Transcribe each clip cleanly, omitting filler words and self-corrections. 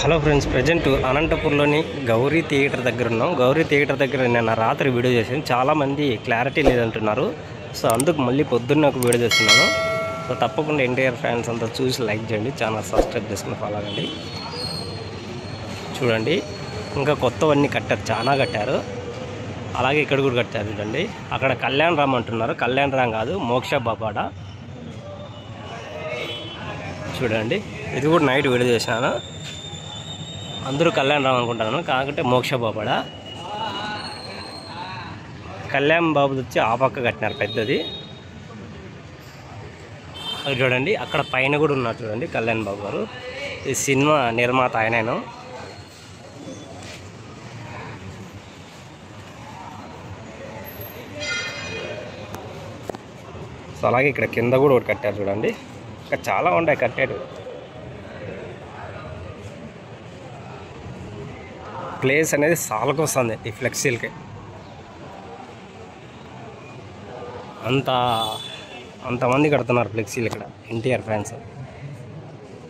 Hello friends, present అనంతపూర్లోని Gowri theatre దగ్గర ఉన్నాం. గౌరీ థియేటర్ దగ్గర నిన్న రాత్రి వీడియో చేసాను. చాలామంది క్లారిటీ లేదంటున్నారు. సో అందుకు మళ్ళీ పొద్దున్న ఒక వీడియో చేస్తున్నాను. సో తప్పకుండా ఎన్టీఆర్ ఫ్యాన్స్ అంతా చూసి లైక్ చేయండి, ఛానల్ సబ్స్క్రైబ్ చేసుకుని ఫాలో అవ్వండి. చూడండి, ఇంకా కొత్తవన్నీ కట్టారు, చాలా కట్టారు. అలాగే ఇక్కడ కూడా కట్టారు. చూడండి, అక్కడ కళ్యాణ్ రామ్ అంటున్నారు. కళ్యాణ్ రామ్ కాదు, మోక్ష బాబాడ. చూడండి, ఇది కూడా నైట్ వీడియో చేశాను. అందరూ కళ్యాణ్ రామ్ అనుకుంటాను, కాకపోతే మోక్ష బాబాడ. కళ్యాణ్ బాబుది వచ్చి ఆ పక్క కట్టినారు పెద్దది. అది చూడండి, అక్కడ పైన కూడా ఉన్నారు. చూడండి, కళ్యాణ్ బాబు గారు. ఈ సినిమా నిర్మాత ఆయనేను. సో అలాగే ఇక్కడ కింద కూడా ఒకటి కట్టారు. చూడండి, ఇంకా చాలా ఉన్నాయి కట్టారు. ప్లేస్ అనేది సాలకు వస్తుంది ఈ ఫ్లెక్సీలకి. అంతమంది కడుతున్నారు ఫ్లెక్సీలు ఇక్కడ, ఎన్టీఆర్ ఫ్యాన్స్.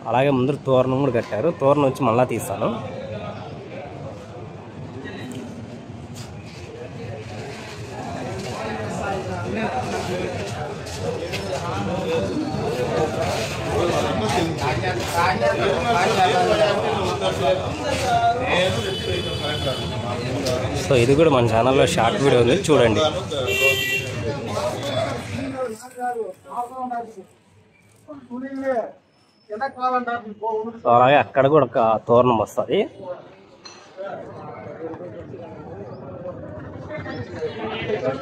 అలాగే ముందర తోరణం కూడా కట్టారు. తోరణం వచ్చి మళ్ళా తీస్తాను. సో ఇది కూడా మన ఛానల్లో షార్ట్ వీడియో ఉంది, చూడండి. సో అలాగే అక్కడ కూడా ఒక తోరణం వస్తుంది.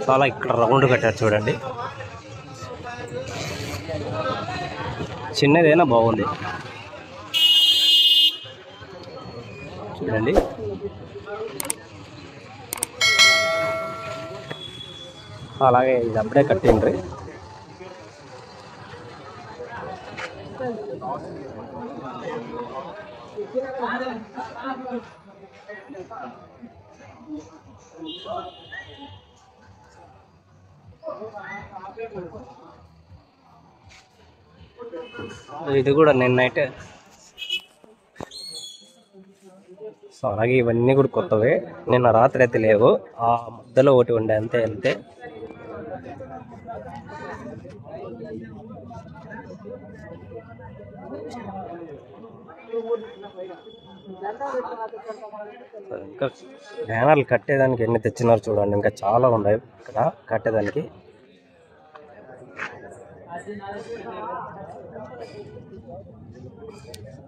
సో అలా ఇక్కడ రౌండ్ కట్టారు. చూడండి, చిన్నదైనా బాగుంది. చూడండి, అలాగే ఇది అప్పుడే కట్టిండ్రి. ఇది కూడా నిన్నైతే. సో అలాగే ఇవన్నీ కూడా కొత్తవే, నిన్న రాత్రి అయితే లేవు. ఆ మధ్యలో ఒకటి ఉండే, అంతే వెళ్తే. ఇంకా బ్యానర్లు కట్టేదానికి ఎన్ని తెచ్చినారు చూడండి, ఇంకా చాలా ఉన్నాయి ఇక్కడ కట్టేదానికి.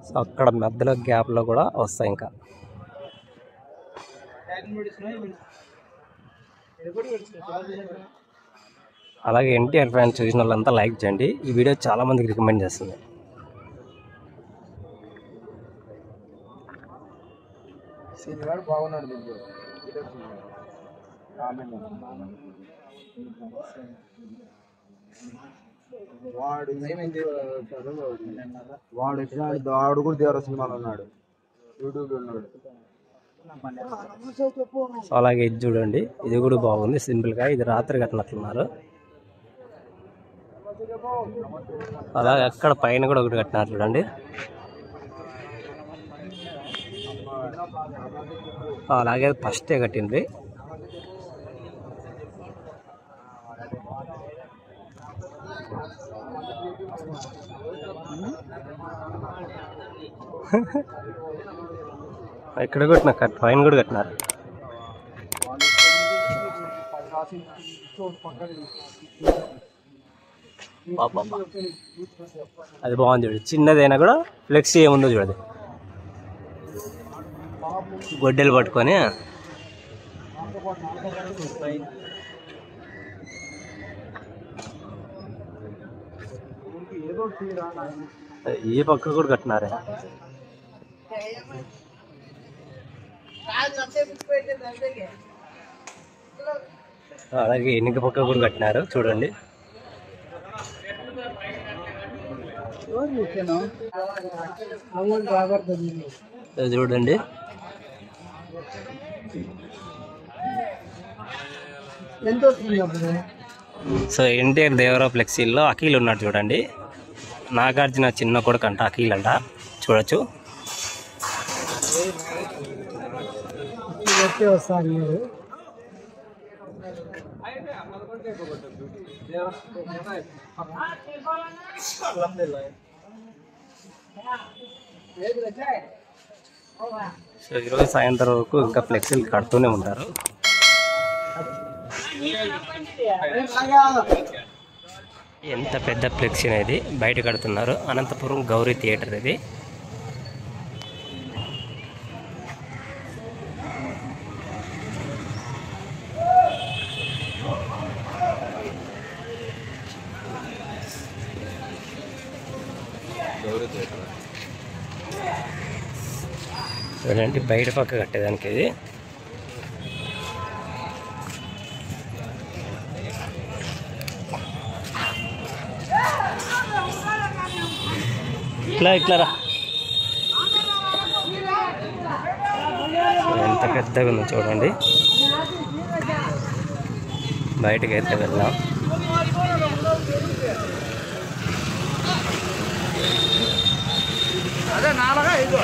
సో అక్కడ మధ్యలో గ్యాప్లో కూడా వస్తాయి ఇంకా. అలాగే ఎన్టీఆర్ ఫ్యాన్స్ చూసిన వాళ్ళంతా లైక్ చేయండి. ఈ వీడియో చాలా మందికి రికమెండ్ చేస్తుంది. వాడు కూడా దేవర సినిమాలో ఉన్నాడు, యూట్యూబ్ లో ఉన్నాడు. సో అలాగే ఇది చూడండి, ఇది కూడా బాగుంది సింపుల్గా. ఇది రాత్రి కట్టినట్లున్నారు. అలాగే అక్కడ పైన కూడా ఒకటి కట్టినారు. చూడండి, అలాగే ఫస్టే కట్టింది. ఇక్కడ కొట్టిన పైన కూడా కట్టినారు. అది బాగుంది చూడు, చిన్నదైనా కూడా ఫ్లెక్సీ ఏముందో చూడదు. గొడ్డలు పట్టుకొని ఈ పక్క కూడా కట్టినారే. అలాగే ఎన్నిక పక్క కూడా కట్టినారు. చూడండి, చూడండి. సో ఎన్టీఆర్ దేవరా ఫ్లెక్సీల్లో అఖిల్ ఉన్నాడు చూడండి. నాగార్జున చిన్న కొడుకు అంట అఖిల్ అంట, చూడొచ్చు. వస్తాను సో ఈరోజు సాయంత్రం వరకు ఇంకా ఫ్లెక్సీలు కడుతూనే ఉంటారు. ఎంత పెద్ద ఫ్లెక్సీ అనేది బయట కడుతున్నారు. అనంతపురం గౌరీ థియేటర్ ఇది. చూడండి బయట పక్క కట్టేదానికి ఇది. ఇట్లా రా. ఎంత పెద్దగా ఉందో చూడండి. బయటకి అయితే వెళ్దాం. అదే 4, 5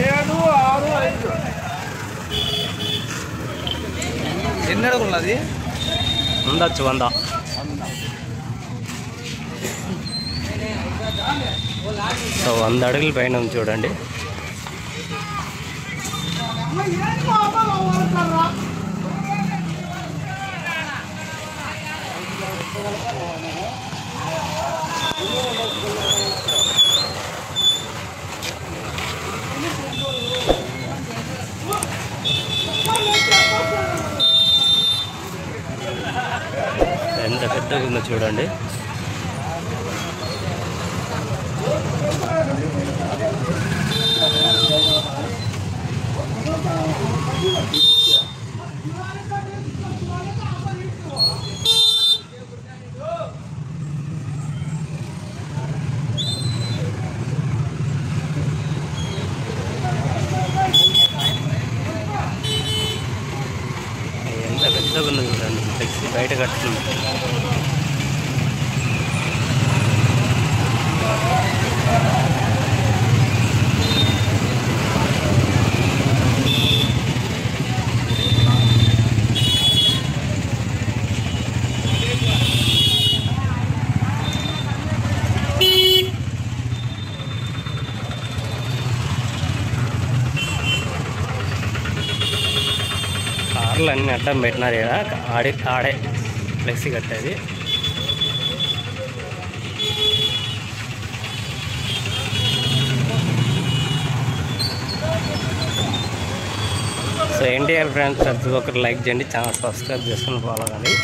7, 6, 5 ఎన్ని అడుగులు అది ఉండొచ్చు 100. సో 100 అడుగుల పైన ఉంది చూడండి. ఎంత పెద్దగా ఉందో చూడండి. ఎంత పెద్దగా ఉన్నది చూడండి. ఫ్లెక్సీ బయట కట్టుతుంది. కార్లు అన్నీ అడ్డం పెట్టినారు ఇక్కడ. ఆడే ఫ్లెక్సీ కట్టేది. సో ఎన్టీఆర్ ఫ్రెండ్స్ ప్రతి ఒక్కరు లైక్ చేయండి, ఛానల్ సబ్స్క్రైబ్ చేసుకుని ఫాలో కానీ.